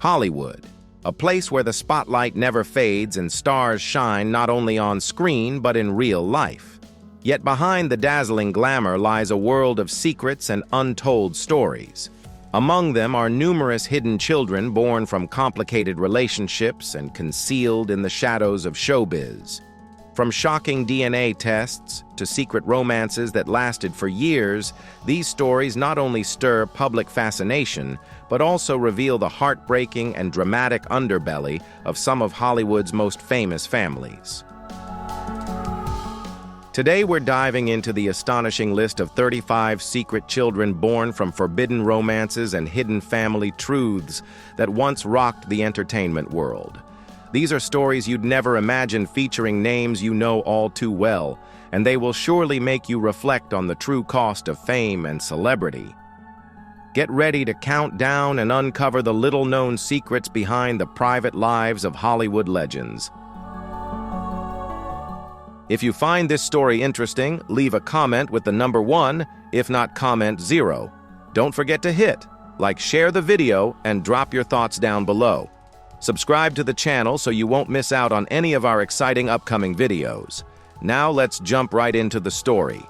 Hollywood, a place where the spotlight never fades and stars shine not only on screen but in real life. Yet behind the dazzling glamour lies a world of secrets and untold stories. Among them are numerous hidden children born from complicated relationships and concealed in the shadows of showbiz. From shocking DNA tests to secret romances that lasted for years, these stories not only stir public fascination, but also reveal the heartbreaking and dramatic underbelly of some of Hollywood's most famous families. Today we're diving into the astonishing list of 35 secret children born from forbidden romances and hidden family truths that once rocked the entertainment world. These are stories you'd never imagine, featuring names you know all too well, and they will surely make you reflect on the true cost of fame and celebrity. Get ready to count down and uncover the little-known secrets behind the private lives of Hollywood legends. If you find this story interesting, leave a comment with the number 1, if not comment 0. Don't forget to hit like, share the video, and drop your thoughts down below. Subscribe to the channel so you won't miss out on any of our exciting upcoming videos. Now let's jump right into the story.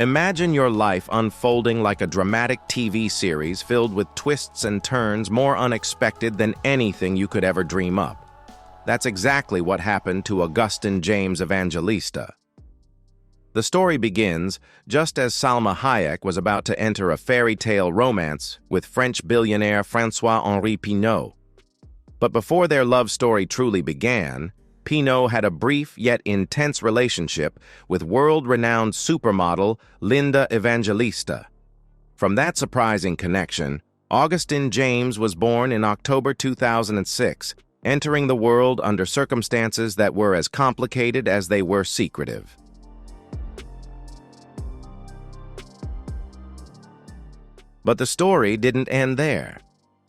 Imagine your life unfolding like a dramatic TV series filled with twists and turns more unexpected than anything you could ever dream up. That's exactly what happened to Augustine James Evangelista. The story begins just as Salma Hayek was about to enter a fairy tale romance with French billionaire François-Henri Pinault. But before their love story truly began, Pinault had a brief yet intense relationship with world-renowned supermodel Linda Evangelista. From that surprising connection, Augustine James was born in October 2006, entering the world under circumstances that were as complicated as they were secretive. But the story didn't end there.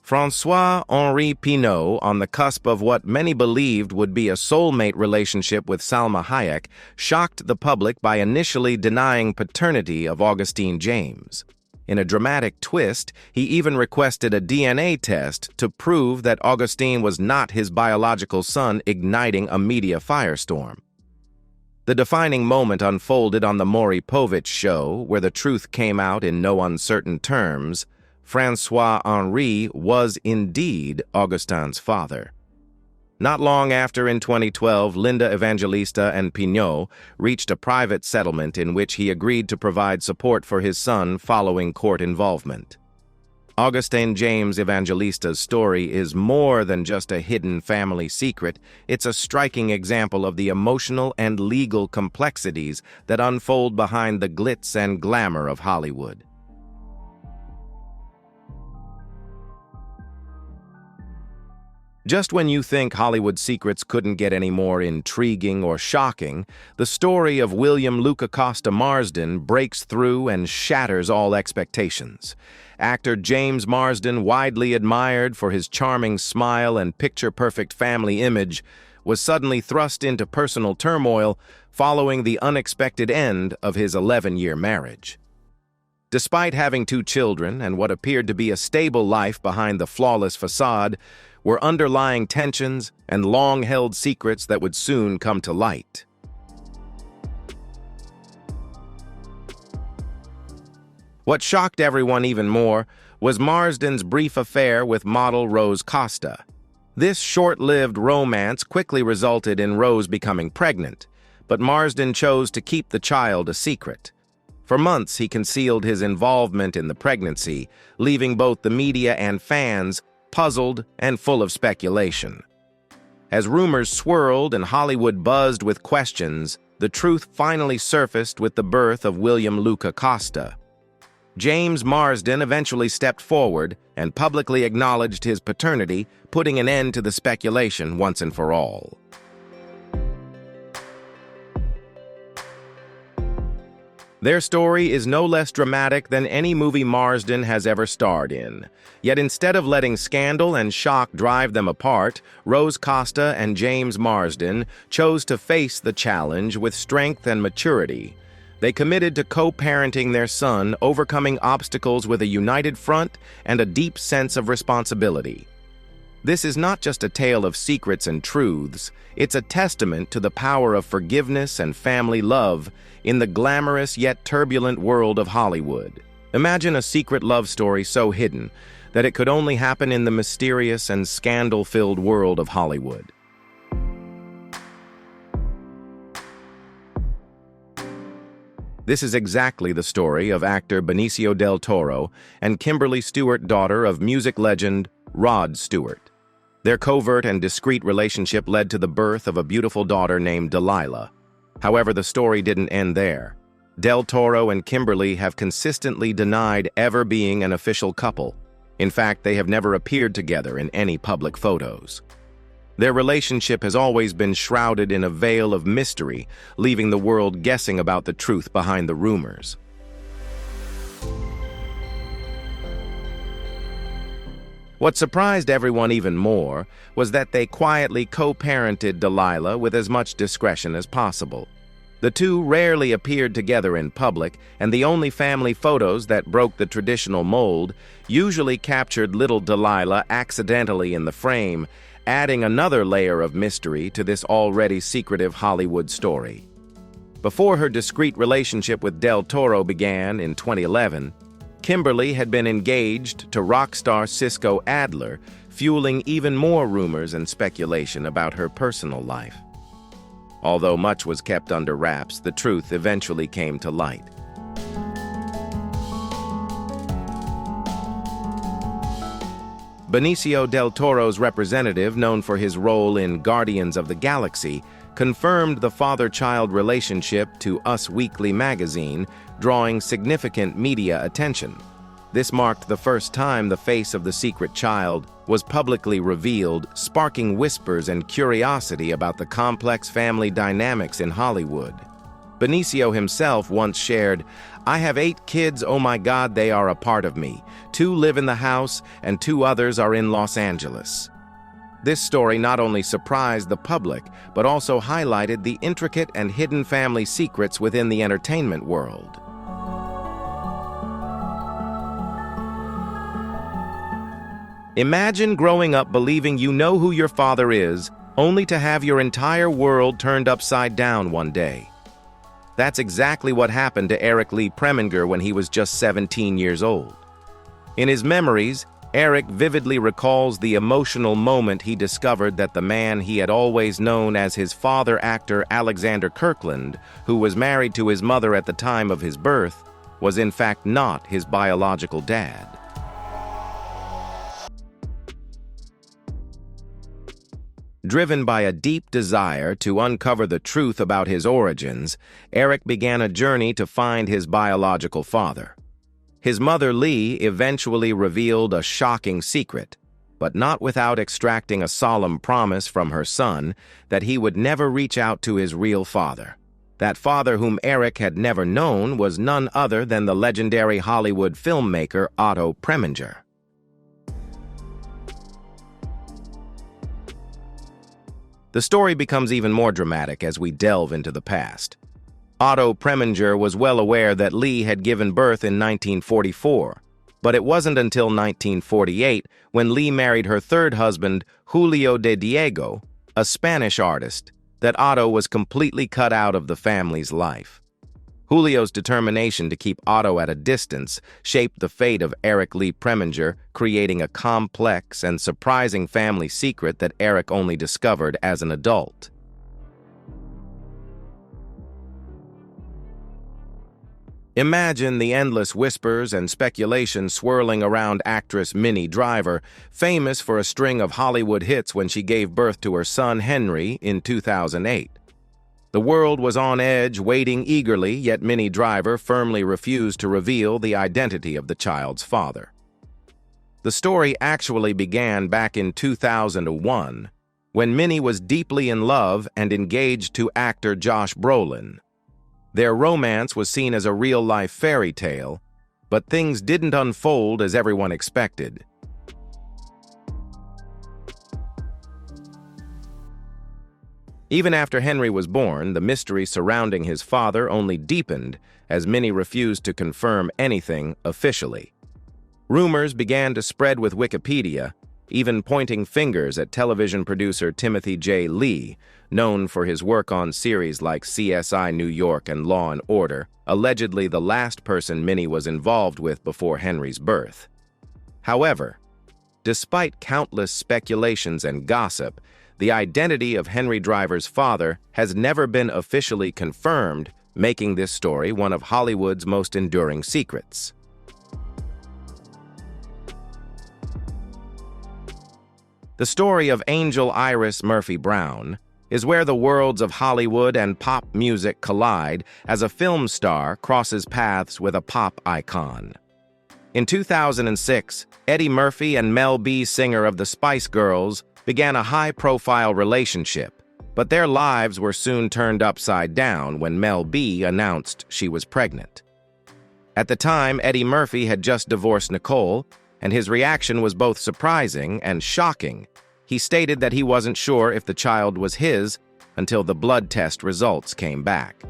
François-Henri Pinault, on the cusp of what many believed would be a soulmate relationship with Salma Hayek, shocked the public by initially denying paternity of Augustine James. In a dramatic twist, he even requested a DNA test to prove that Augustine was not his biological son, igniting a media firestorm. The defining moment unfolded on the Maury Povich show, where the truth came out in no uncertain terms. François-Henri was indeed Augustine's father. Not long after, in 2012, Linda Evangelista and Pinault reached a private settlement in which he agreed to provide support for his son following court involvement. Augustine James Evangelista's story is more than just a hidden family secret. It's a striking example of the emotional and legal complexities that unfold behind the glitz and glamour of Hollywood. Just when you think Hollywood secrets couldn't get any more intriguing or shocking, the story of William Luca Costa Marsden breaks through and shatters all expectations. Actor James Marsden, widely admired for his charming smile and picture-perfect family image, was suddenly thrust into personal turmoil following the unexpected end of his 11-year marriage. Despite having 2 children and what appeared to be a stable life behind the flawless facade, were underlying tensions and long-held secrets that would soon come to light. What shocked everyone even more was Marsden's brief affair with model Rose Costa. This short-lived romance quickly resulted in Rose becoming pregnant, but Marsden chose to keep the child a secret. For months, he concealed his involvement in the pregnancy, leaving both the media and fans puzzled and full of speculation. As rumors swirled and Hollywood buzzed with questions, the truth finally surfaced with the birth of William Luca Costa. James Marsden eventually stepped forward and publicly acknowledged his paternity, putting an end to the speculation once and for all. Their story is no less dramatic than any movie Marsden has ever starred in. Yet instead of letting scandal and shock drive them apart, Rose Costa and James Marsden chose to face the challenge with strength and maturity. They committed to co-parenting their son, overcoming obstacles with a united front and a deep sense of responsibility. This is not just a tale of secrets and truths, it's a testament to the power of forgiveness and family love in the glamorous yet turbulent world of Hollywood. Imagine a secret love story so hidden that it could only happen in the mysterious and scandal-filled world of Hollywood. This is exactly the story of actor Benicio del Toro and Kimberly Stewart, daughter of music legend Rod Stewart. Their covert and discreet relationship led to the birth of a beautiful daughter named Delilah. However, the story didn't end there. Del Toro and Kimberly have consistently denied ever being an official couple. In fact, they have never appeared together in any public photos. Their relationship has always been shrouded in a veil of mystery, leaving the world guessing about the truth behind the rumors. What surprised everyone even more was that they quietly co-parented Delilah with as much discretion as possible. The two rarely appeared together in public, and the only family photos that broke the traditional mold usually captured little Delilah accidentally in the frame, adding another layer of mystery to this already secretive Hollywood story. Before her discreet relationship with Del Toro began in 2011, Kimberly had been engaged to rock star Cisco Adler, fueling even more rumors and speculation about her personal life. Although much was kept under wraps, the truth eventually came to light. Benicio del Toro's representative, known for his role in Guardians of the Galaxy, confirmed the father-child relationship to Us Weekly magazine, drawing significant media attention. This marked the first time the face of the secret child was publicly revealed, sparking whispers and curiosity about the complex family dynamics in Hollywood. Benicio himself once shared, "I have 8 kids, oh my God, they are a part of me. 2 live in the house, and 2 others are in Los Angeles." This story not only surprised the public, but also highlighted the intricate and hidden family secrets within the entertainment world. Imagine growing up believing you know who your father is, only to have your entire world turned upside down one day. That's exactly what happened to Lee Preminger when he was just 17 years old. In his memories, Eric vividly recalls the emotional moment he discovered that the man he had always known as his father, actor Alexander Kirkland, who was married to his mother at the time of his birth, was in fact not his biological dad. Driven by a deep desire to uncover the truth about his origins, Eric began a journey to find his biological father. His mother, Lee, eventually revealed a shocking secret, but not without extracting a solemn promise from her son that he would never reach out to his real father. That father whom Eric had never known was none other than the legendary Hollywood filmmaker Otto Preminger. The story becomes even more dramatic as we delve into the past. Otto Preminger was well aware that Lee had given birth in 1944, but it wasn't until 1948 when Lee married her third husband, Julio de Diego, a Spanish artist, that Otto was completely cut out of the family's life. Julio's determination to keep Otto at a distance shaped the fate of Lee Preminger, creating a complex and surprising family secret that Eric only discovered as an adult. Imagine the endless whispers and speculation swirling around actress Minnie Driver, famous for a string of Hollywood hits when she gave birth to her son Henry in 2008. The world was on edge, waiting eagerly, yet Minnie Driver firmly refused to reveal the identity of the child's father. The story actually began back in 2001, when Minnie was deeply in love and engaged to actor Josh Brolin. Their romance was seen as a real-life fairy tale, but things didn't unfold as everyone expected. Even after Henry was born, the mystery surrounding his father only deepened as many refused to confirm anything officially. Rumors began to spread with Wikipedia, even pointing fingers at television producer Timothy J. Lee, known for his work on series like CSI New York and Law and Order, allegedly the last person Minnie was involved with before Henry's birth. However, despite countless speculations and gossip, the identity of Henry Driver's father has never been officially confirmed, making this story one of Hollywood's most enduring secrets. The story of Angel Iris Murphy Brown is where the worlds of Hollywood and pop music collide as a film star crosses paths with a pop icon. In 2006, Eddie Murphy and Mel B, singer of the Spice Girls, began a high-profile relationship, but their lives were soon turned upside down when Mel B announced she was pregnant. At the time, Eddie Murphy had just divorced Nicole, and his reaction was both surprising and shocking. He stated that he wasn't sure if the child was his until the blood test results came back.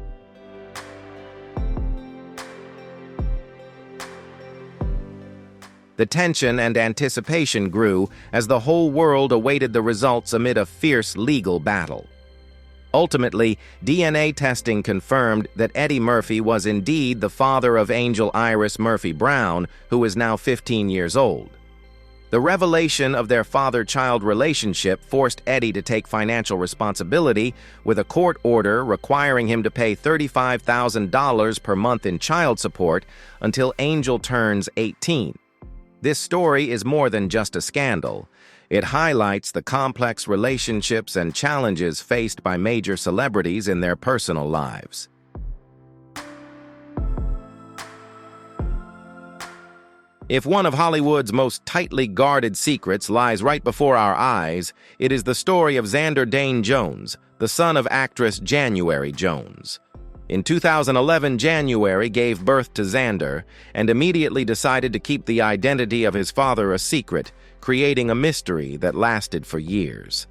The tension and anticipation grew as the whole world awaited the results amid a fierce legal battle. Ultimately, DNA testing confirmed that Eddie Murphy was indeed the father of Angel Iris Murphy Brown, who is now 15 years old. The revelation of their father-child relationship forced Eddie to take financial responsibility, with a court order requiring him to pay $35,000 per month in child support until Angel turns 18. This story is more than just a scandal. It highlights the complex relationships and challenges faced by major celebrities in their personal lives. If one of Hollywood's most tightly guarded secrets lies right before our eyes, it is the story of Xander Dane Jones, the son of actress January Jones. In 2011, January gave birth to Xander and immediately decided to keep the identity of his father a secret, creating a mystery that lasted for years.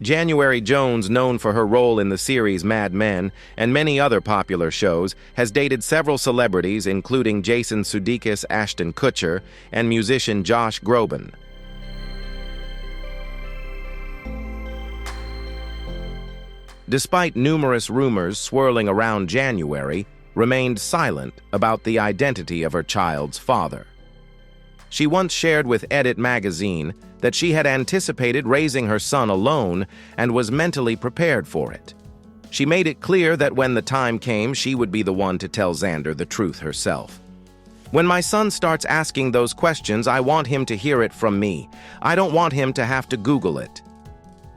January Jones, known for her role in the series Mad Men and many other popular shows, has dated several celebrities including Jason Sudeikis, Ashton Kutcher, and musician Josh Groban. Despite numerous rumors swirling around, January remained silent about the identity of her child's father. She once shared with Edit magazine that she had anticipated raising her son alone and was mentally prepared for it. She made it clear that when the time came, she would be the one to tell Xander the truth herself. "When my son starts asking those questions, I want him to hear it from me. I don't want him to have to Google it."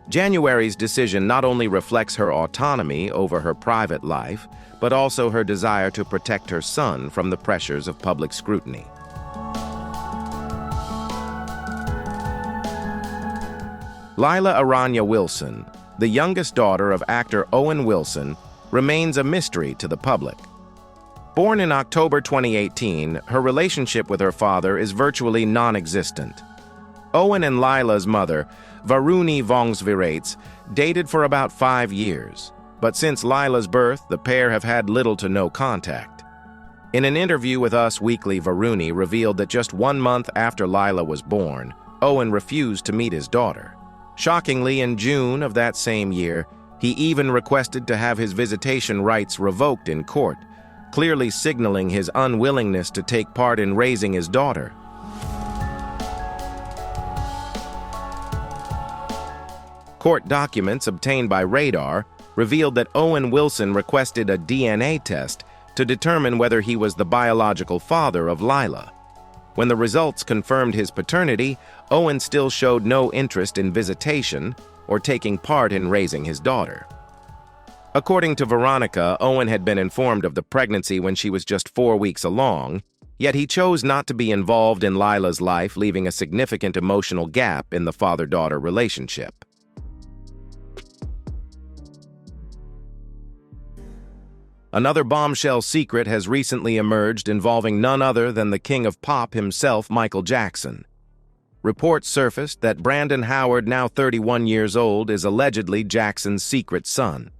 January's decision not only reflects her autonomy over her private life, but also her desire to protect her son from the pressures of public scrutiny. Lila Arana Wilson, the youngest daughter of actor Owen Wilson, remains a mystery to the public. Born in October 2018, her relationship with her father is virtually non-existent. Owen and Lila's mother, Varuni Vongsvirates, dated for about 5 years, but since Lila's birth, the pair have had little to no contact. In an interview with Us Weekly, Varuni revealed that just 1 month after Lila was born, Owen refused to meet his daughter. Shockingly, in June of that same year, he even requested to have his visitation rights revoked in court, clearly signaling his unwillingness to take part in raising his daughter. Court documents obtained by Radar revealed that Owen Wilson requested a DNA test to determine whether he was the biological father of Lila. When the results confirmed his paternity, Owen still showed no interest in visitation or taking part in raising his daughter. According to Veronica, Owen had been informed of the pregnancy when she was just 4 weeks along, yet he chose not to be involved in Lila's life, leaving a significant emotional gap in the father-daughter relationship. Another bombshell secret has recently emerged involving none other than the king of pop himself, Michael Jackson. reports surfaced that Brandon Howard, now 31 years old, is allegedly Jackson's secret son.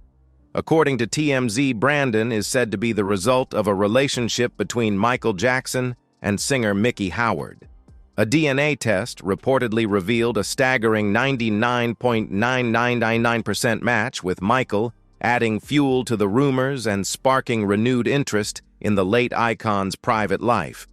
According to TMZ, Brandon is said to be the result of a relationship between Michael Jackson and singer Miki Howard. A DNA test reportedly revealed a staggering 99.9999% match with Michael, adding fuel to the rumors and sparking renewed interest in the late icon's private life.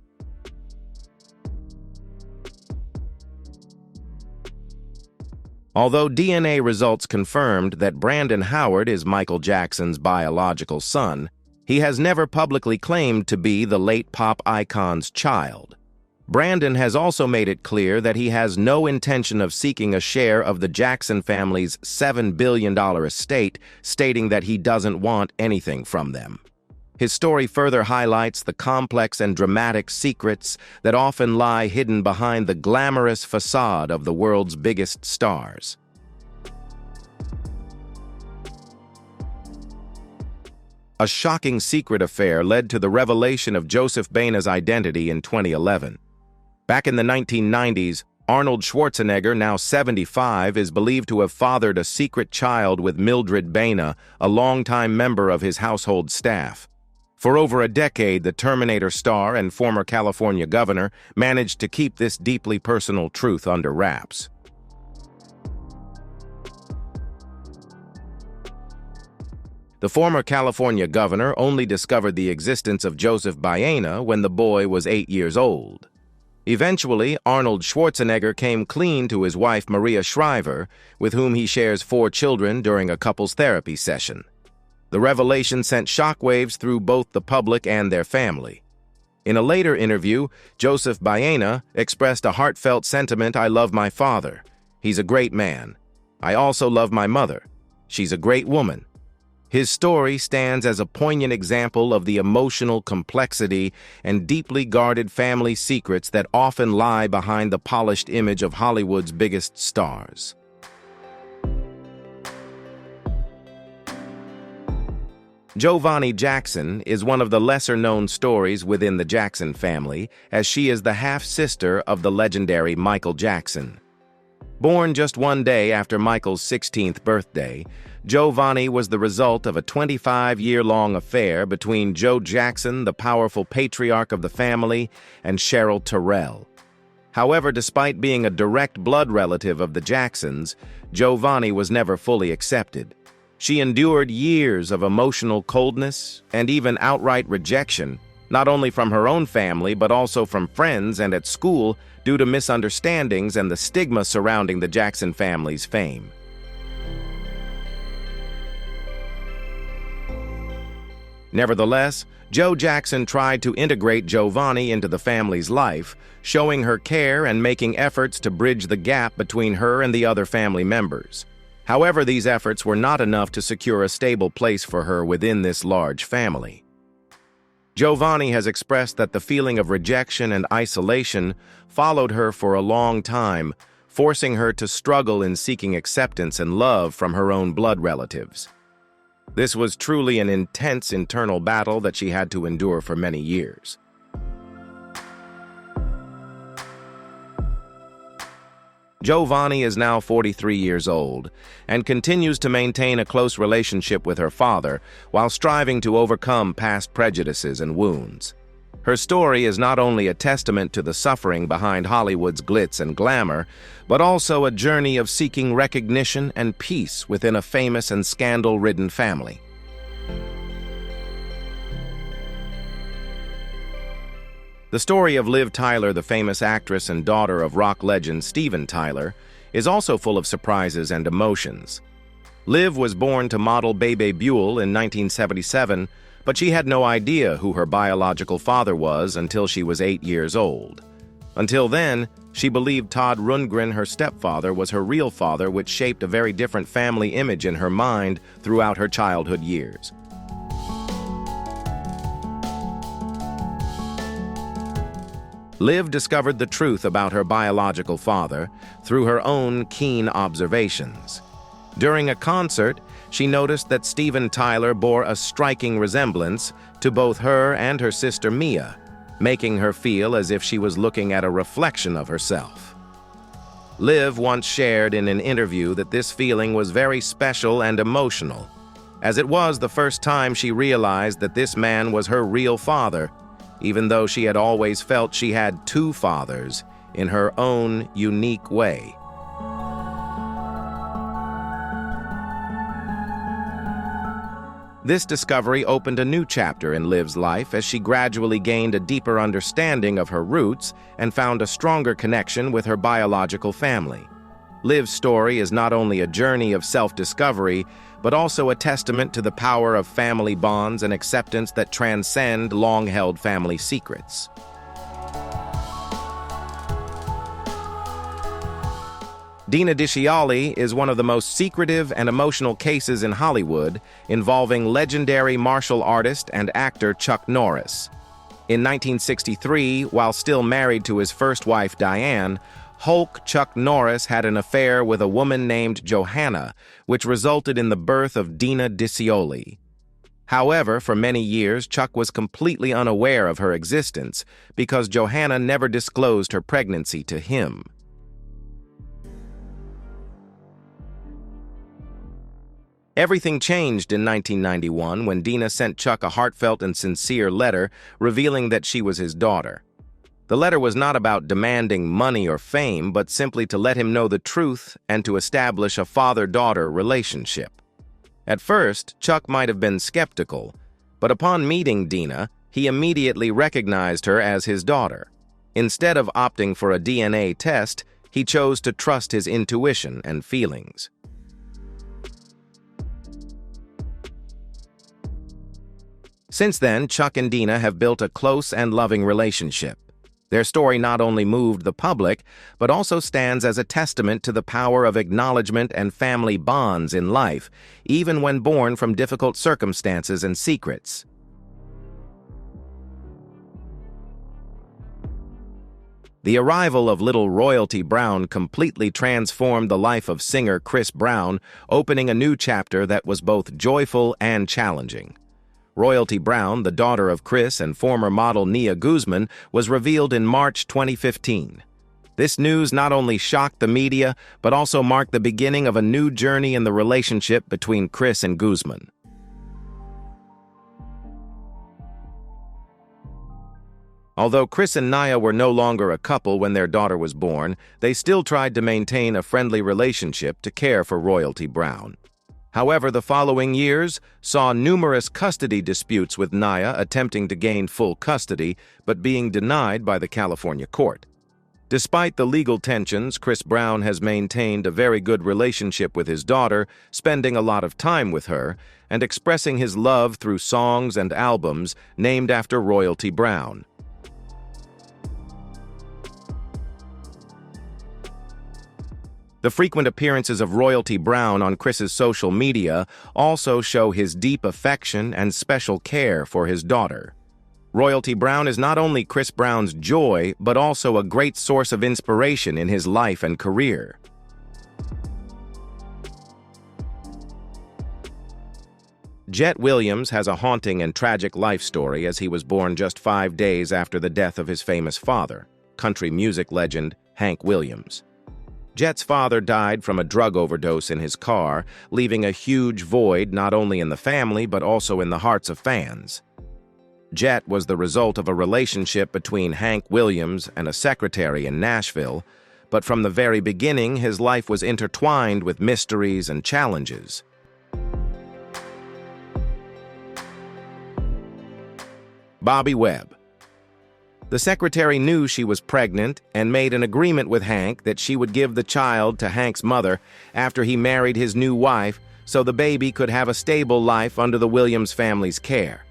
Although DNA results confirmed that Brandon Howard is Michael Jackson's biological son, he has never publicly claimed to be the late pop icon's child. Brandon has also made it clear that he has no intention of seeking a share of the Jackson family's $7 billion estate, stating that he doesn't want anything from them. His story further highlights the complex and dramatic secrets that often lie hidden behind the glamorous facade of the world's biggest stars. A shocking secret affair led to the revelation of Joseph Baena's identity in 2011. Back in the 1990s, Arnold Schwarzenegger, now 75, is believed to have fathered a secret child with Mildred Baena, a longtime member of his household staff. For over a decade, the Terminator star and former California governor managed to keep this deeply personal truth under wraps. The former California governor only discovered the existence of Joseph Baena when the boy was 8 years old. Eventually, Arnold Schwarzenegger came clean to his wife Maria Shriver, with whom he shares 4 children during a couples therapy session. The revelation sent shockwaves through both the public and their family. In a later interview, Joseph Baena expressed a heartfelt sentiment: "I love my father. He's a great man. I also love my mother. She's a great woman." His story stands as a poignant example of the emotional complexity and deeply guarded family secrets that often lie behind the polished image of Hollywood's biggest stars. Joh'Vonnie Jackson is one of the lesser-known stories within the Jackson family, as she is the half-sister of the legendary Michael Jackson. Born just one day after Michael's 16th birthday, Joh'Vonnie was the result of a 25-year-long affair between Joe Jackson, the powerful patriarch of the family, and Cheryl Terrell. However, despite being a direct blood relative of the Jacksons, Joh'Vonnie was never fully accepted. She endured years of emotional coldness and even outright rejection, not only from her own family but also from friends and at school, due to misunderstandings and the stigma surrounding the Jackson family's fame. Nevertheless, Joe Jackson tried to integrate Joh'Vonnie into the family's life, showing her care and making efforts to bridge the gap between her and the other family members. However, these efforts were not enough to secure a stable place for her within this large family. Joh'Vonnie has expressed that the feeling of rejection and isolation followed her for a long time, forcing her to struggle in seeking acceptance and love from her own blood relatives. This was truly an intense internal battle that she had to endure for many years. Joh'Vonnie is now 43 years old and continues to maintain a close relationship with her father while striving to overcome past prejudices and wounds. Her story is not only a testament to the suffering behind Hollywood's glitz and glamour, but also a journey of seeking recognition and peace within a famous and scandal-ridden family. The story of Liv Tyler, the famous actress and daughter of rock legend Steven Tyler, is also full of surprises and emotions. Liv was born to model Bebe Buell in 1977, but she had no idea who her biological father was until she was 8 years old. Until then, she believed Todd Rundgren, her stepfather, was her real father, which shaped a very different family image in her mind throughout her childhood years. Liv discovered the truth about her biological father through her own keen observations. During a concert, she noticed that Steven Tyler bore a striking resemblance to both her and her sister Mia, making her feel as if she was looking at a reflection of herself. Liv once shared in an interview that this feeling was very special and emotional, as it was the first time she realized that this man was her real father, even though she had always felt she had two fathers in her own unique way. This discovery opened a new chapter in Liv's life as she gradually gained a deeper understanding of her roots and found a stronger connection with her biological family. Liv's story is not only a journey of self-discovery, but also a testament to the power of family bonds and acceptance that transcend long-held family secrets. Dena Diciolli is one of the most secretive and emotional cases in Hollywood, involving legendary martial artist and actor Chuck Norris. In 1963, while still married to his first wife Diane, Hulk Chuck Norris had an affair with a woman named Johanna, which resulted in the birth of Dena Diciolli. However, for many years, Chuck was completely unaware of her existence because Johanna never disclosed her pregnancy to him. Everything changed in 1991 when Dena sent Chuck a heartfelt and sincere letter revealing that she was his daughter. The letter was not about demanding money or fame, but simply to let him know the truth and to establish a father-daughter relationship. At first, Chuck might have been skeptical, but upon meeting Dena, he immediately recognized her as his daughter. Instead of opting for a DNA test, he chose to trust his intuition and feelings. Since then, Chuck and Dena have built a close and loving relationship. Their story not only moved the public, but also stands as a testament to the power of acknowledgement and family bonds in life, even when born from difficult circumstances and secrets. The arrival of little Royalty Brown completely transformed the life of singer Chris Brown, opening a new chapter that was both joyful and challenging. Royalty Brown, the daughter of Chris and former model Nia Guzman, was revealed in March 2015. This news not only shocked the media, but also marked the beginning of a new journey in the relationship between Chris and Guzman. Although Chris and Nia were no longer a couple when their daughter was born, they still tried to maintain a friendly relationship to care for Royalty Brown. However, the following years saw numerous custody disputes with Nia attempting to gain full custody, but being denied by the California court. Despite the legal tensions, Chris Brown has maintained a very good relationship with his daughter, spending a lot of time with her, and expressing his love through songs and albums named after Royalty Brown. The frequent appearances of Royalty Brown on Chris's social media also show his deep affection and special care for his daughter. Royalty Brown is not only Chris Brown's joy, but also a great source of inspiration in his life and career. Jett Williams has a haunting and tragic life story, as he was born just 5 days after the death of his famous father, country music legend Hank Williams. Jett's father died from a drug overdose in his car, leaving a huge void not only in the family but also in the hearts of fans. Jett was the result of a relationship between Hank Williams and a secretary in Nashville, but from the very beginning his life was intertwined with mysteries and challenges. Bobby Webb. The secretary knew she was pregnant and made an agreement with Hank that she would give the child to Hank's mother after he married his new wife so the baby could have a stable life under the Williams family's care.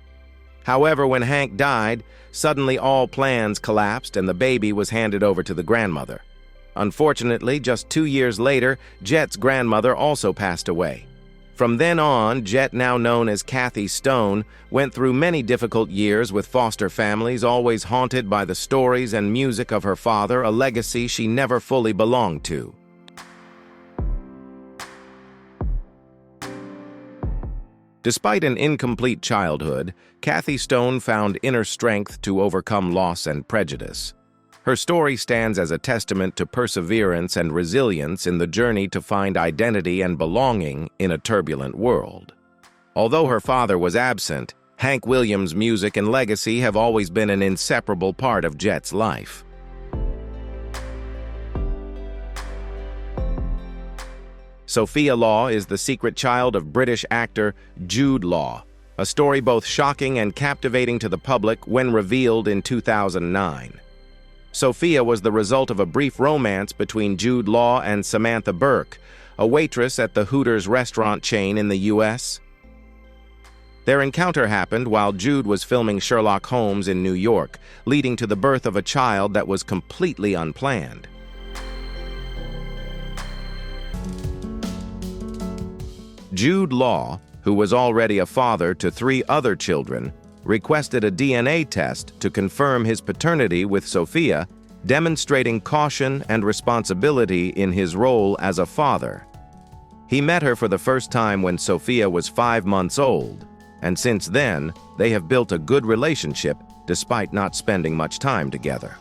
However, when Hank died, suddenly all plans collapsed and the baby was handed over to the grandmother. Unfortunately, just 2 years later, Jett's grandmother also passed away. From then on, Jett, now known as Kathy Stone, went through many difficult years with foster families, always haunted by the stories and music of her father, a legacy she never fully belonged to. Despite an incomplete childhood, Kathy Stone found inner strength to overcome loss and prejudice. Her story stands as a testament to perseverance and resilience in the journey to find identity and belonging in a turbulent world. Although her father was absent, Hank Williams' music and legacy have always been an inseparable part of Jett's life. Sophia Law is the secret child of British actor Jude Law, a story both shocking and captivating to the public when revealed in 2009. Sophia was the result of a brief romance between Jude Law and Samantha Burke, a waitress at the Hooters restaurant chain in the U.S. Their encounter happened while Jude was filming Sherlock Holmes in New York, leading to the birth of a child that was completely unplanned. Jude Law, who was already a father to 3 other children, requested a DNA test to confirm his paternity with Sophia, demonstrating caution and responsibility in his role as a father. He met her for the first time when Sophia was 5 months old, and since then, they have built a good relationship despite not spending much time together.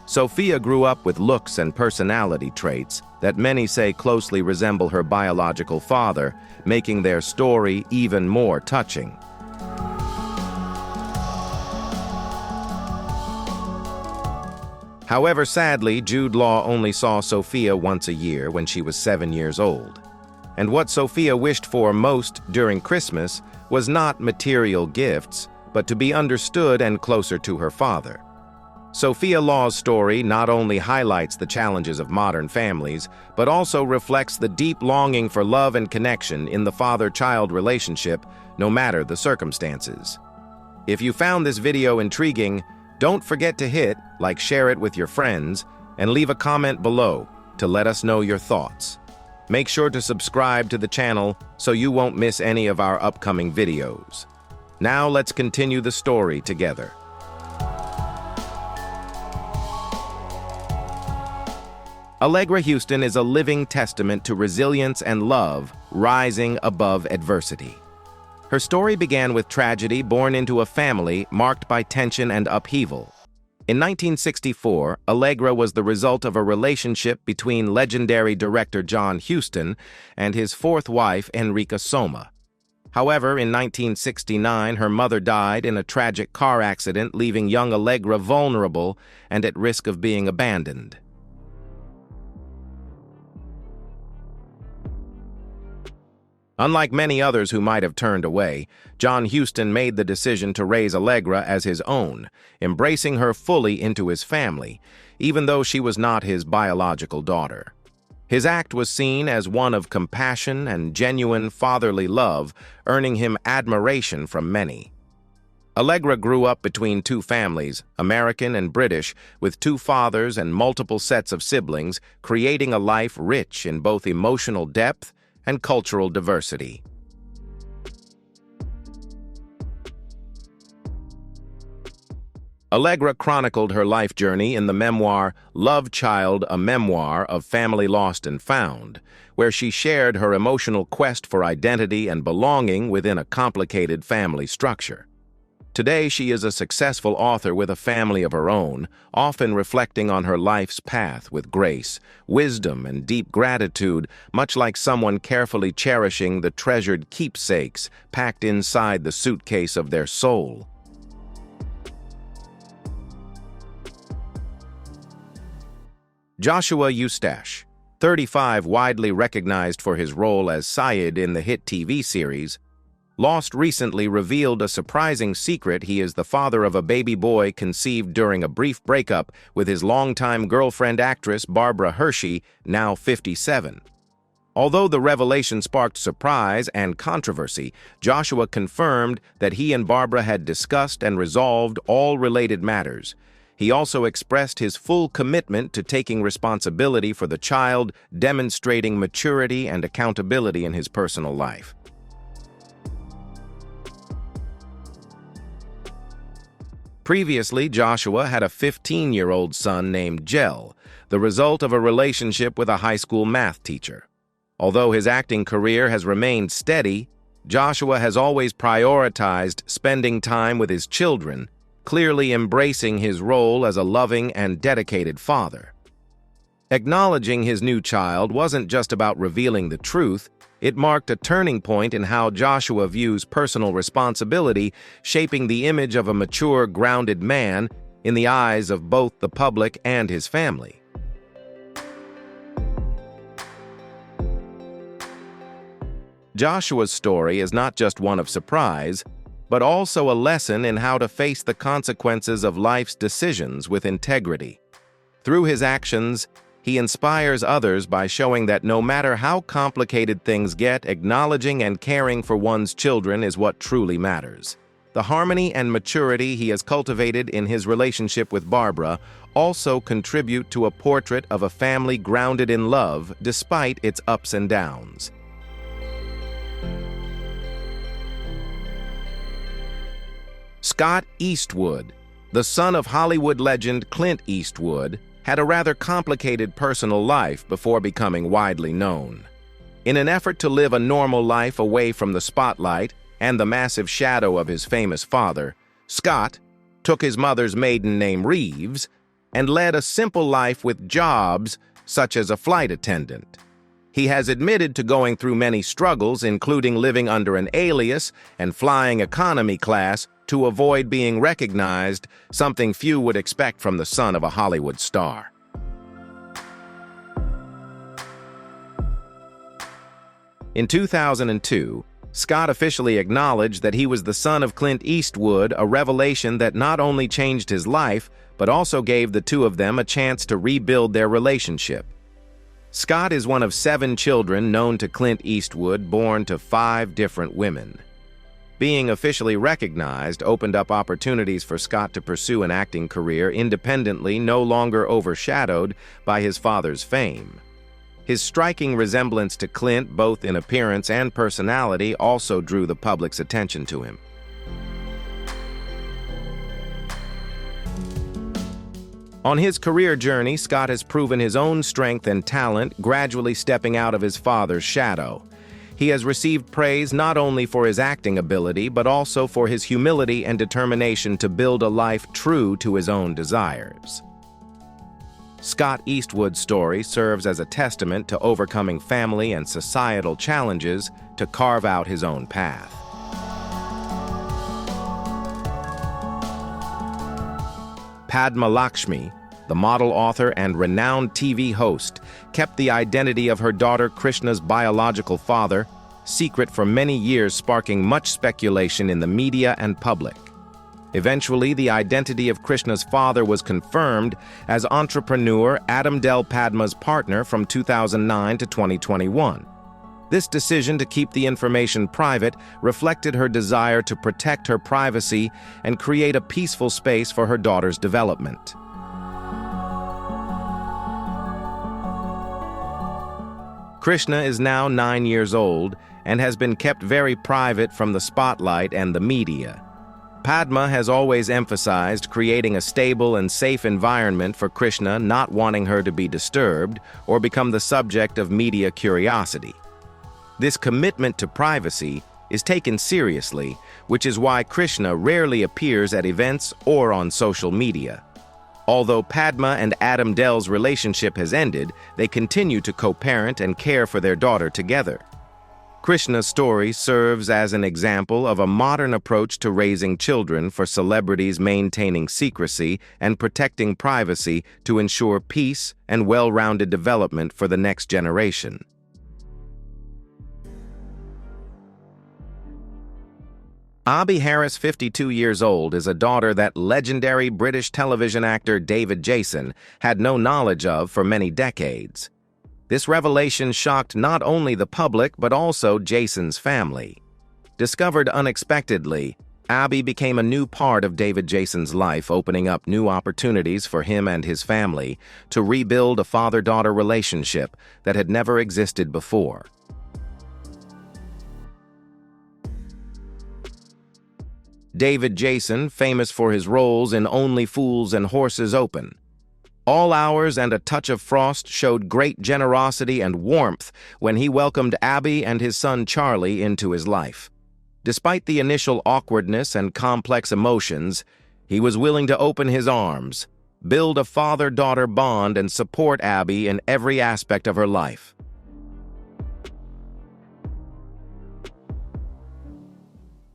Sophia grew up with looks and personality traits that many say closely resemble her biological father, making their story even more touching. However, sadly, Jude Law only saw Sophia once a year when she was 7 years old. And what Sophia wished for most during Christmas was not material gifts, but to be understood and closer to her father. Sophia Law's story not only highlights the challenges of modern families, but also reflects the deep longing for love and connection in the father-child relationship, no matter the circumstances. If you found this video intriguing, don't forget to hit like, share it with your friends, and leave a comment below to let us know your thoughts. Make sure to subscribe to the channel so you won't miss any of our upcoming videos. Now let's continue the story together. Allegra Houston is a living testament to resilience and love, rising above adversity. Her story began with tragedy born into a family marked by tension and upheaval. In 1964, Allegra was the result of a relationship between legendary director John Huston and his 4th wife, Enrica Soma. However, in 1969, her mother died in a tragic car accident, leaving young Allegra vulnerable and at risk of being abandoned. Unlike many others who might have turned away, John Huston made the decision to raise Allegra as his own, embracing her fully into his family, even though she was not his biological daughter. His act was seen as one of compassion and genuine fatherly love, earning him admiration from many. Allegra grew up between 2 families, American and British, with 2 fathers and multiple sets of siblings, creating a life rich in both emotional depth and cultural diversity. Allegra chronicled her life journey in the memoir Love Child, a Memoir of Family Lost and Found, where she shared her emotional quest for identity and belonging within a complicated family structure. Today, she is a successful author with a family of her own, often reflecting on her life's path with grace, wisdom, and deep gratitude, much like someone carefully cherishing the treasured keepsakes packed inside the suitcase of their soul. Joshua Eustache, 35, widely recognized for his role as Syed in the hit TV series, Lost recently revealed a surprising secret. He is the father of a baby boy conceived during a brief breakup with his longtime girlfriend actress Barbara Hershey, now 57. Although the revelation sparked surprise and controversy, Joshua confirmed that he and Barbara had discussed and resolved all related matters. He also expressed his full commitment to taking responsibility for the child, demonstrating maturity and accountability in his personal life. Previously, Joshua had a 15-year-old son named Jell, the result of a relationship with a high school math teacher. Although his acting career has remained steady, Joshua has always prioritized spending time with his children, clearly embracing his role as a loving and dedicated father. Acknowledging his new child wasn't just about revealing the truth, it marked a turning point in how Joshua views personal responsibility, shaping the image of a mature, grounded man in the eyes of both the public and his family. Joshua's story is not just one of surprise, but also a lesson in how to face the consequences of life's decisions with integrity. Through his actions, he inspires others by showing that no matter how complicated things get, acknowledging and caring for one's children is what truly matters. The harmony and maturity he has cultivated in his relationship with Barbara also contribute to a portrait of a family grounded in love despite its ups and downs. Scott Eastwood, the son of Hollywood legend Clint Eastwood, had a rather complicated personal life before becoming widely known. In an effort to live a normal life away from the spotlight and the massive shadow of his famous father, Scott took his mother's maiden name Reeves and led a simple life with jobs such as a flight attendant. He has admitted to going through many struggles, including living under an alias and flying economy class to avoid being recognized, something few would expect from the son of a Hollywood star. In 2002, Scott officially acknowledged that he was the son of Clint Eastwood, a revelation that not only changed his life, but also gave the two of them a chance to rebuild their relationship. Scott is one of 7 children known to Clint Eastwood, born to 5 different women. Being officially recognized opened up opportunities for Scott to pursue an acting career independently, no longer overshadowed by his father's fame. His striking resemblance to Clint, both in appearance and personality, also drew the public's attention to him. On his career journey, Scott has proven his own strength and talent, gradually stepping out of his father's shadow. He has received praise not only for his acting ability, but also for his humility and determination to build a life true to his own desires. Scott Eastwood's story serves as a testament to overcoming family and societal challenges to carve out his own path. Padma Lakshmi, the model, author, and renowned TV host, kept the identity of her daughter Krishna's biological father secret for many years, sparking much speculation in the media and public. Eventually, the identity of Krishna's father was confirmed as entrepreneur Adam Del Padma's partner from 2009 to 2021. This decision to keep the information private reflected her desire to protect her privacy and create a peaceful space for her daughter's development. Krishna is now 9 years old and has been kept very private from the spotlight and the media. Padma has always emphasized creating a stable and safe environment for Krishna, not wanting her to be disturbed or become the subject of media curiosity. This commitment to privacy is taken seriously, which is why Krishna rarely appears at events or on social media. Although Padma and Adam Del's relationship has ended, they continue to co-parent and care for their daughter together. Krishna's story serves as an example of a modern approach to raising children for celebrities, maintaining secrecy and protecting privacy to ensure peace and well-rounded development for the next generation. Abby Harris, 52 years old, is a daughter that legendary British television actor David Jason had no knowledge of for many decades. This revelation shocked not only the public but also Jason's family. Discovered unexpectedly, Abby became a new part of David Jason's life, opening up new opportunities for him and his family to rebuild a father-daughter relationship that had never existed before. David Jason, famous for his roles in Only Fools and Horses Open, All Hours and A Touch of Frost, showed great generosity and warmth when he welcomed Abby and his son Charlie into his life. Despite the initial awkwardness and complex emotions, He was willing to open his arms, build a father-daughter bond, and support Abby in every aspect of her life.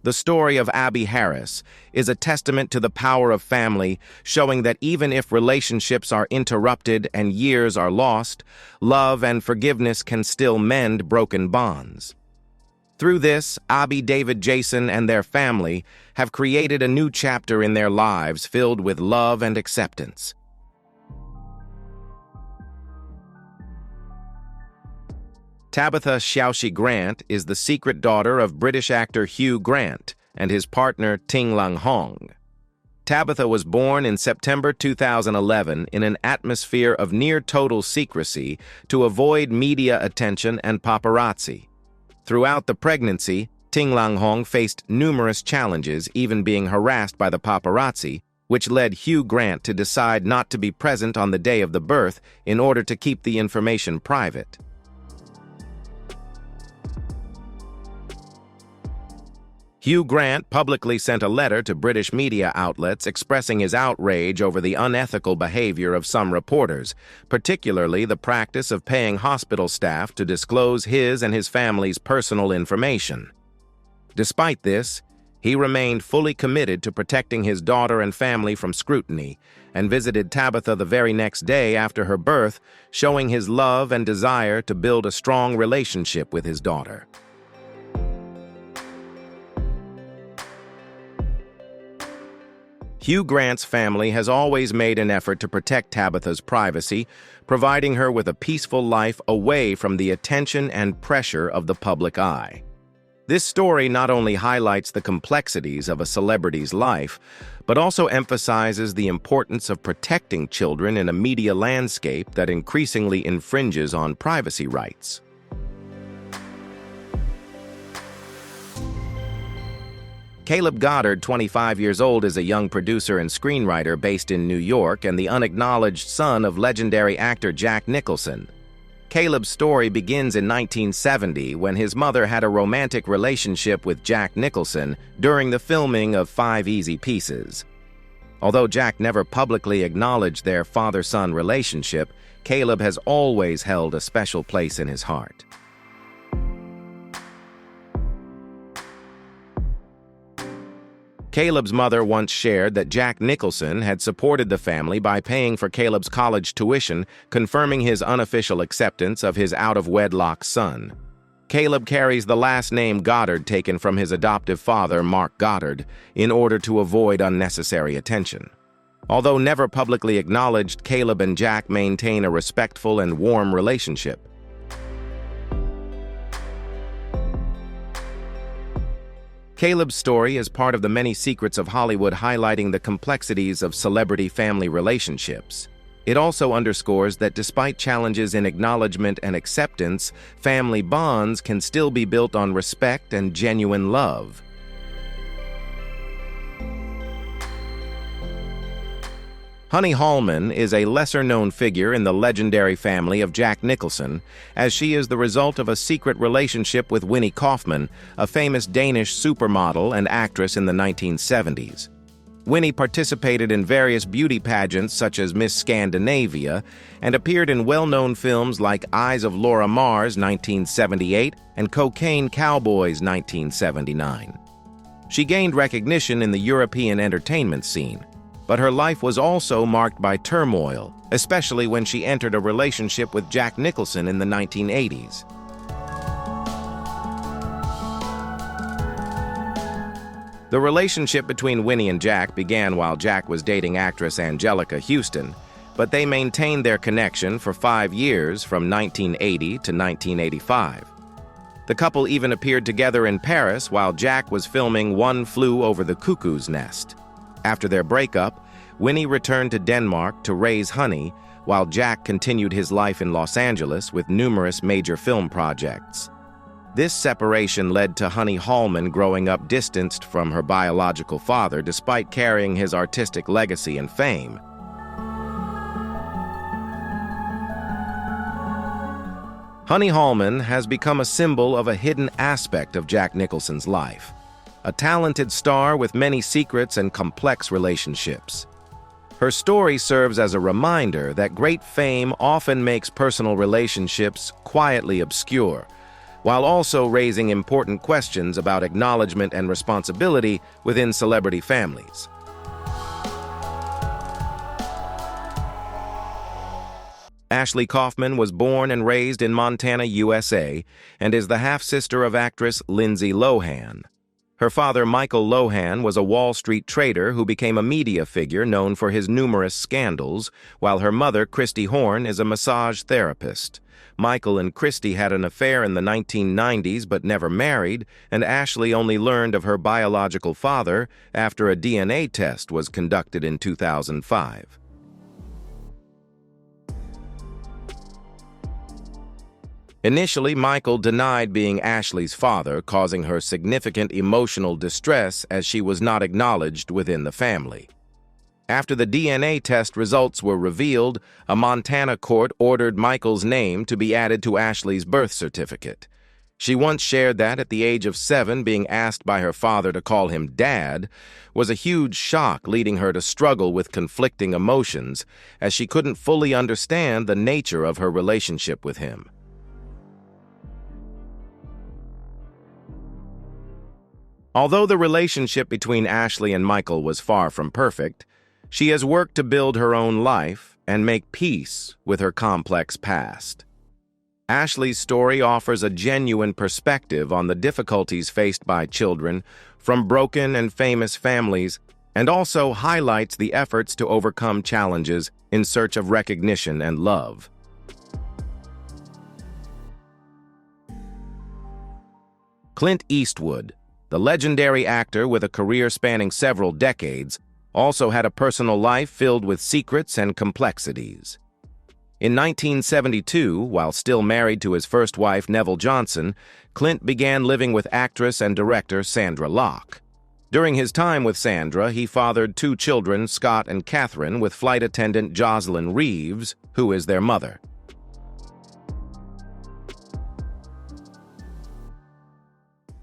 The story of Abby Harris is a testament to the power of family, showing that even if relationships are interrupted and years are lost, love and forgiveness can still mend broken bonds. Through this, Abby, David, Jason, and their family have created a new chapter in their lives filled with love and acceptance. Tabitha Xiao Grant is the secret daughter of British actor Hugh Grant and his partner Ting Lang Hong. Tabitha was born in September 2011 in an atmosphere of near-total secrecy to avoid media attention and paparazzi. Throughout the pregnancy, Ting Lang Hong faced numerous challenges, even being harassed by the paparazzi, which led Hugh Grant to decide not to be present on the day of the birth in order to keep the information private. Hugh Grant publicly sent a letter to British media outlets expressing his outrage over the unethical behavior of some reporters, particularly the practice of paying hospital staff to disclose his and his family's personal information. Despite this, he remained fully committed to protecting his daughter and family from scrutiny and visited Tabitha the very next day after her birth, showing his love and desire to build a strong relationship with his daughter. Hugh Grant's family has always made an effort to protect Tabitha's privacy, providing her with a peaceful life away from the attention and pressure of the public eye. This story not only highlights the complexities of a celebrity's life, but also emphasizes the importance of protecting children in a media landscape that increasingly infringes on privacy rights. Caleb Goddard, 25 years old, is a young producer and screenwriter based in New York and the unacknowledged son of legendary actor Jack Nicholson. Caleb's story begins in 1970 when his mother had a romantic relationship with Jack Nicholson during the filming of 5 Easy Pieces. Although Jack never publicly acknowledged their father-son relationship, Caleb has always held a special place in his heart. Caleb's mother once shared that Jack Nicholson had supported the family by paying for Caleb's college tuition, confirming his unofficial acceptance of his out-of-wedlock son. Caleb carries the last name Goddard taken from his adoptive father, Mark Goddard, in order to avoid unnecessary attention. Although never publicly acknowledged, Caleb and Jack maintain a respectful and warm relationship. Caleb's story is part of the many secrets of Hollywood, highlighting the complexities of celebrity-family relationships. It also underscores that despite challenges in acknowledgement and acceptance, family bonds can still be built on respect and genuine love. Honey Hallman is a lesser-known figure in the legendary family of Jack Nicholson, as she is the result of a secret relationship with Winnie Kaufman, a famous Danish supermodel and actress in the 1970s. Winnie participated in various beauty pageants such as Miss Scandinavia and appeared in well-known films like Eyes of Laura Mars, 1978, and Cocaine Cowboys, 1979. She gained recognition in the European entertainment scene, but her life was also marked by turmoil, especially when she entered a relationship with Jack Nicholson in the 1980s. The relationship between Winnie and Jack began while Jack was dating actress Allegra Houston, but they maintained their connection for 5 years from 1980 to 1985. The couple even appeared together in Paris while Jack was filming One Flew Over the Cuckoo's Nest. After their breakup, Winnie returned to Denmark to raise Honey, while Jack continued his life in Los Angeles with numerous major film projects. This separation led to Honey Hallman growing up distanced from her biological father despite carrying his artistic legacy and fame. Honey Hallman has become a symbol of a hidden aspect of Jack Nicholson's life. a talented star with many secrets and complex relationships. Her story serves as a reminder that great fame often makes personal relationships quietly obscure, while also raising important questions about acknowledgement and responsibility within celebrity families. Ashley Kaufman was born and raised in Montana, USA, and is the half-sister of actress Lindsay Lohan. Her father, Michael Lohan, was a Wall Street trader who became a media figure known for his numerous scandals, while her mother, Christy Horn, is a massage therapist. Michael and Christy had an affair in the 1990s but never married, and Ashley only learned of her biological father after a DNA test was conducted in 2005. Initially, Michael denied being Ashley's father, causing her significant emotional distress as she was not acknowledged within the family. After the DNA test results were revealed, a Montana court ordered Michael's name to be added to Ashley's birth certificate. She once shared that at the age of 7, being asked by her father to call him Dad was a huge shock, leading her to struggle with conflicting emotions as she couldn't fully understand the nature of her relationship with him. Although the relationship between Ashley and Michael was far from perfect, she has worked to build her own life and make peace with her complex past. Ashley's story offers a genuine perspective on the difficulties faced by children from broken and famous families, and also highlights the efforts to overcome challenges in search of recognition and love. Clint Eastwood, the legendary actor with a career spanning several decades, also had a personal life filled with secrets and complexities. In 1972, while still married to his first wife, Neville Johnson, Clint began living with actress and director Sandra Locke. During his time with Sandra, he fathered 2 children, Scott and Kathryn, with flight attendant Jocelyn Reeves, who is their mother.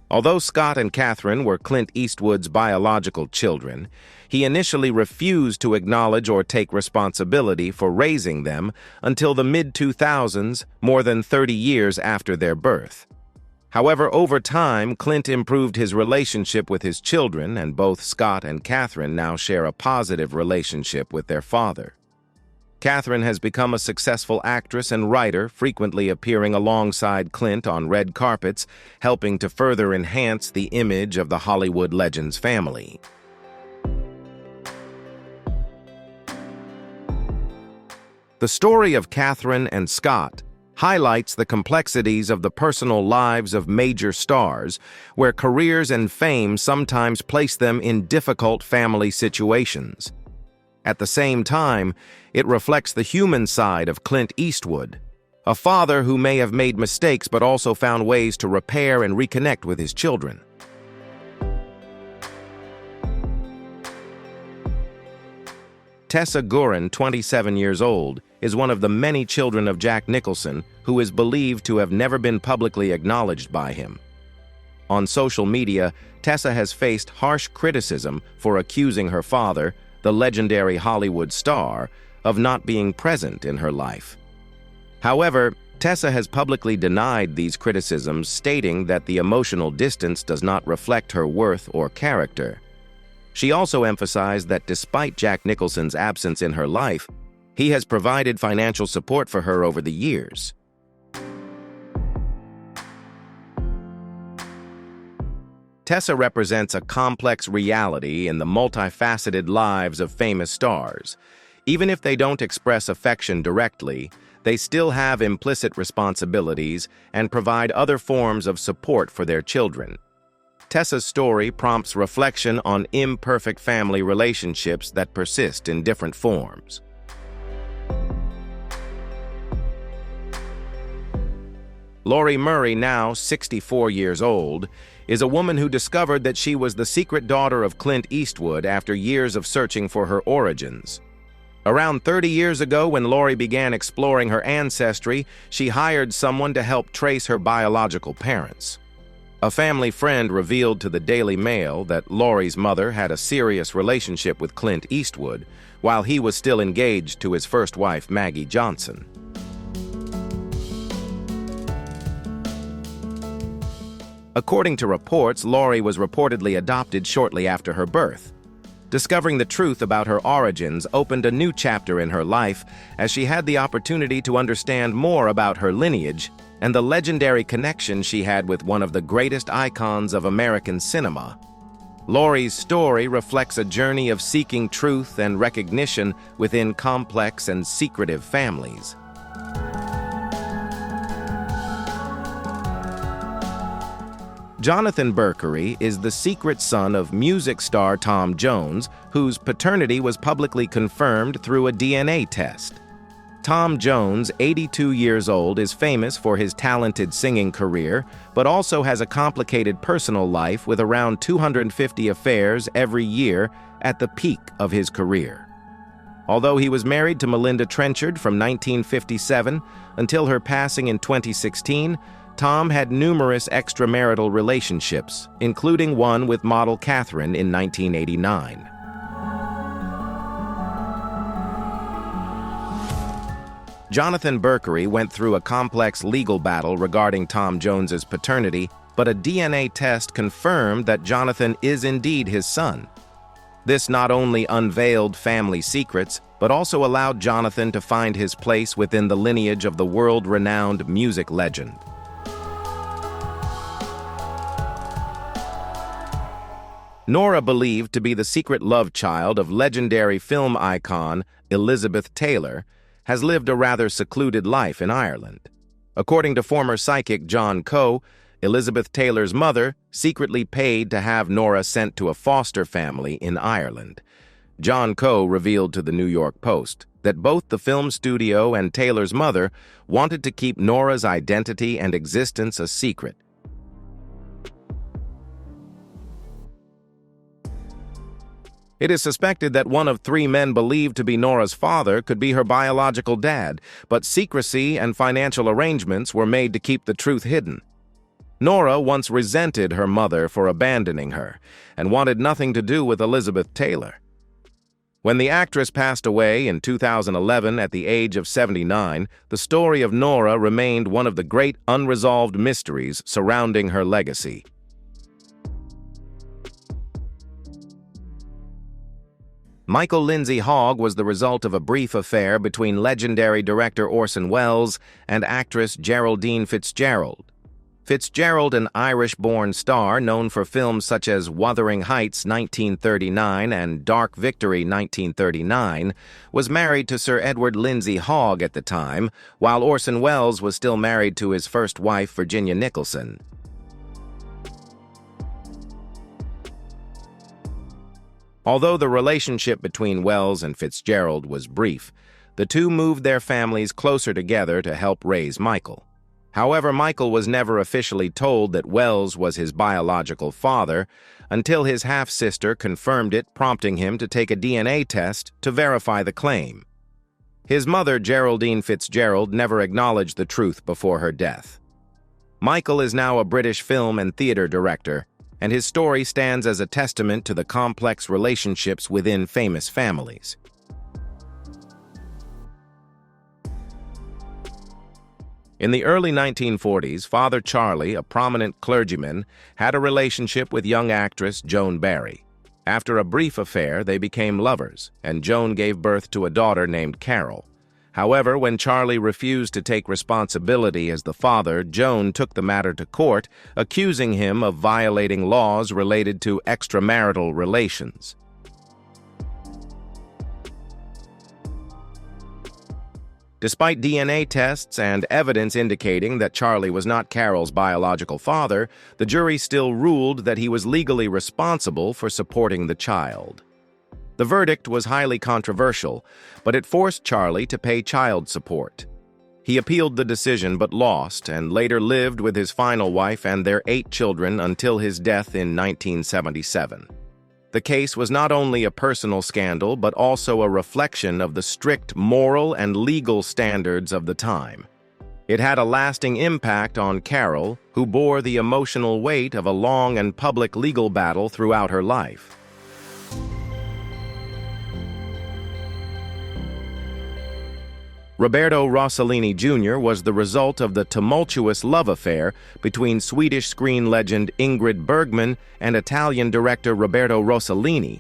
Although Scott and Kathryn were Clint Eastwood's biological children, he initially refused to acknowledge or take responsibility for raising them until the mid-2000s, more than 30 years after their birth. However, over time, Clint improved his relationship with his children, and both Scott and Kathryn now share a positive relationship with their father. Kathryn has become a successful actress and writer, frequently appearing alongside Clint on red carpets, helping to further enhance the image of the Hollywood legend's family. The story of Kathryn and Scott highlights the complexities of the personal lives of major stars, where careers and fame sometimes place them in difficult family situations. At the same time, it reflects the human side of Clint Eastwood, a father who may have made mistakes but also found ways to repair and reconnect with his children. Tessa Gourin, 27 years old, is one of the many children of Jack Nicholson who is believed to have never been publicly acknowledged by him. On social media, Tessa has faced harsh criticism for accusing her father, the legendary Hollywood star, of not being present in her life. However, Tessa has publicly denied these criticisms, stating that the emotional distance does not reflect her worth or character. She also emphasized that despite Jack Nicholson's absence in her life, he has provided financial support for her over the years. Tessa represents a complex reality in the multifaceted lives of famous stars. Even if they don't express affection directly, they still have implicit responsibilities and provide other forms of support for their children. Tessa's story prompts reflection on imperfect family relationships that persist in different forms. Laurie Murray, now 64 years old, is a woman who discovered that she was the secret daughter of Clint Eastwood after years of searching for her origins. Around 30 years ago, when Laurie began exploring her ancestry, she hired someone to help trace her biological parents. A family friend revealed to the Daily Mail that Laurie's mother had a serious relationship with Clint Eastwood while he was still engaged to his first wife, Maggie Johnson. According to reports, Laurie was reportedly adopted shortly after her birth. Discovering the truth about her origins opened a new chapter in her life as she had the opportunity to understand more about her lineage and the legendary connection she had with one of the greatest icons of American cinema. Laurie's story reflects a journey of seeking truth and recognition within complex and secretive families. Jonathan Berkery is the secret son of music star Tom Jones, whose paternity was publicly confirmed through a DNA test. Tom Jones, 82 years old, is famous for his talented singing career, but also has a complicated personal life with around 250 affairs every year at the peak of his career. Although he was married to Melinda Trenchard from 1957 until her passing in 2016, Tom had numerous extramarital relationships, including one with model Kathryn in 1989. Jonathan Berkery went through a complex legal battle regarding Tom Jones's paternity, but a DNA test confirmed that Jonathan is indeed his son. This not only unveiled family secrets, but also allowed Jonathan to find his place within the lineage of the world-renowned music legend. Nora, believed to be the secret love child of legendary film icon Elizabeth Taylor, has lived a rather secluded life in Ireland. According to former psychic John Coe, Elizabeth Taylor's mother secretly paid to have Nora sent to a foster family in Ireland. John Coe revealed to the New York Post that both the film studio and Taylor's mother wanted to keep Nora's identity and existence a secret. It is suspected that one of three men believed to be Nora's father could be her biological dad, but secrecy and financial arrangements were made to keep the truth hidden. Nora once resented her mother for abandoning her and wanted nothing to do with Elizabeth Taylor. When the actress passed away in 2011 at the age of 79, the story of Nora remained one of the great unresolved mysteries surrounding her legacy. Michael Lindsay-Hogg was the result of a brief affair between legendary director Orson Welles and actress Geraldine Fitzgerald. Fitzgerald, an Irish-born star known for films such as Wuthering Heights 1939 and Dark Victory 1939, was married to Sir Edward Lindsay-Hogg at the time, while Orson Welles was still married to his first wife, Virginia Nicholson. Although the relationship between Welles and Fitzgerald was brief, the two moved their families closer together to help raise Michael. However, Michael was never officially told that Welles was his biological father until his half-sister confirmed it, prompting him to take a DNA test to verify the claim. His mother, Geraldine Fitzgerald, never acknowledged the truth before her death. Michael is now a British film and theater director, and his story stands as a testament to the complex relationships within famous families. In the early 1940s, Father Charlie, a prominent clergyman, had a relationship with young actress Joan Barry. After a brief affair, they became lovers, and Joan gave birth to a daughter named Carol. However, when Charlie refused to take responsibility as the father, Joan took the matter to court, accusing him of violating laws related to extramarital relations. Despite DNA tests and evidence indicating that Charlie was not Carol's biological father, the jury still ruled that he was legally responsible for supporting the child. The verdict was highly controversial, but it forced Charlie to pay child support. He appealed the decision but lost, and later lived with his final wife and their 8 children until his death in 1977. The case was not only a personal scandal, but also a reflection of the strict moral and legal standards of the time. It had a lasting impact on Carol, who bore the emotional weight of a long and public legal battle throughout her life. Roberto Rossellini Jr. was the result of the tumultuous love affair between Swedish screen legend Ingrid Bergman and Italian director Roberto Rossellini.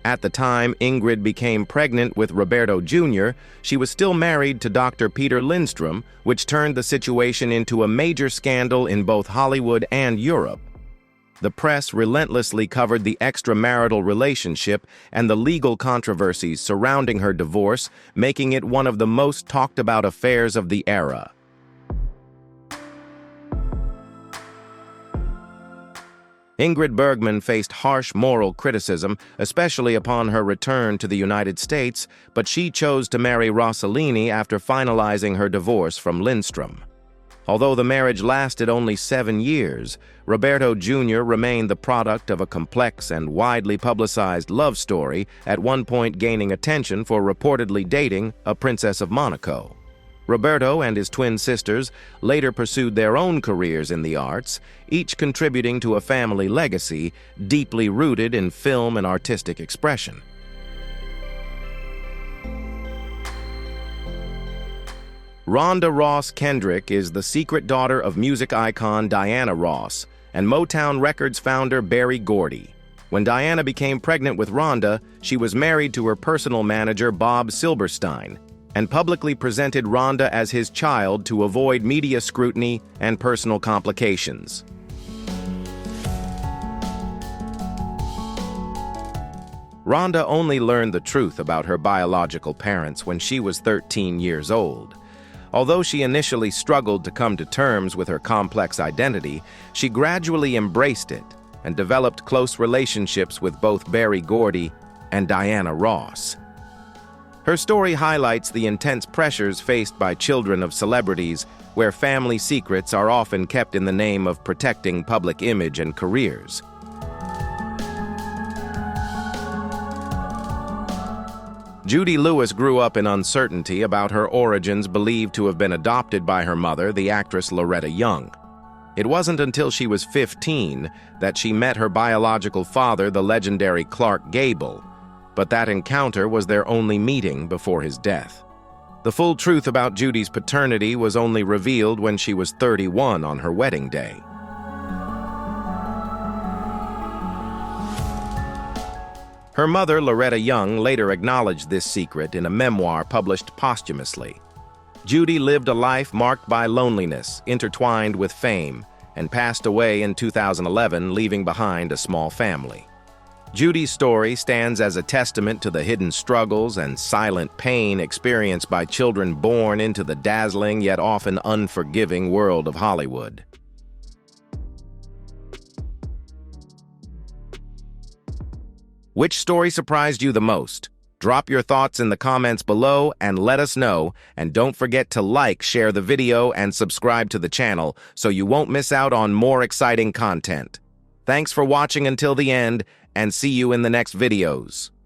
At the time Ingrid became pregnant with Roberto Jr., she was still married to Dr. Peter Lindstrom, which turned the situation into a major scandal in both Hollywood and Europe. The press relentlessly covered the extramarital relationship and the legal controversies surrounding her divorce, making it one of the most talked-about affairs of the era. Ingrid Bergman faced harsh moral criticism, especially upon her return to the United States, but she chose to marry Rossellini after finalizing her divorce from Lindstrom. Although the marriage lasted only 7 years, Roberto Jr. remained the product of a complex and widely publicized love story, at one point gaining attention for reportedly dating a Princess of Monaco. Roberto and his twin sisters later pursued their own careers in the arts, each contributing to a family legacy deeply rooted in film and artistic expression. Rhonda Ross Kendrick is the secret daughter of music icon Diana Ross and Motown Records founder Berry Gordy. When Diana became pregnant with Rhonda, she was married to her personal manager Bob Silberstein and publicly presented Rhonda as his child to avoid media scrutiny and personal complications. Rhonda only learned the truth about her biological parents when she was 13 years old. Although she initially struggled to come to terms with her complex identity, she gradually embraced it and developed close relationships with both Berry Gordy and Diana Ross. Her story highlights the intense pressures faced by children of celebrities, where family secrets are often kept in the name of protecting public image and careers. Judy Lewis grew up in uncertainty about her origins, believed to have been adopted by her mother, the actress Loretta Young. It wasn't until she was 15 that she met her biological father, the legendary Clark Gable, but that encounter was their only meeting before his death. The full truth about Judy's paternity was only revealed when she was 31 on her wedding day. Her mother, Loretta Young, later acknowledged this secret in a memoir published posthumously. Judy lived a life marked by loneliness, intertwined with fame, and passed away in 2011, leaving behind a small family. Judy's story stands as a testament to the hidden struggles and silent pain experienced by children born into the dazzling yet often unforgiving world of Hollywood. Which story surprised you the most? Drop your thoughts in the comments below and let us know, and don't forget to like, share the video, and subscribe to the channel so you won't miss out on more exciting content. Thanks for watching until the end, and see you in the next videos.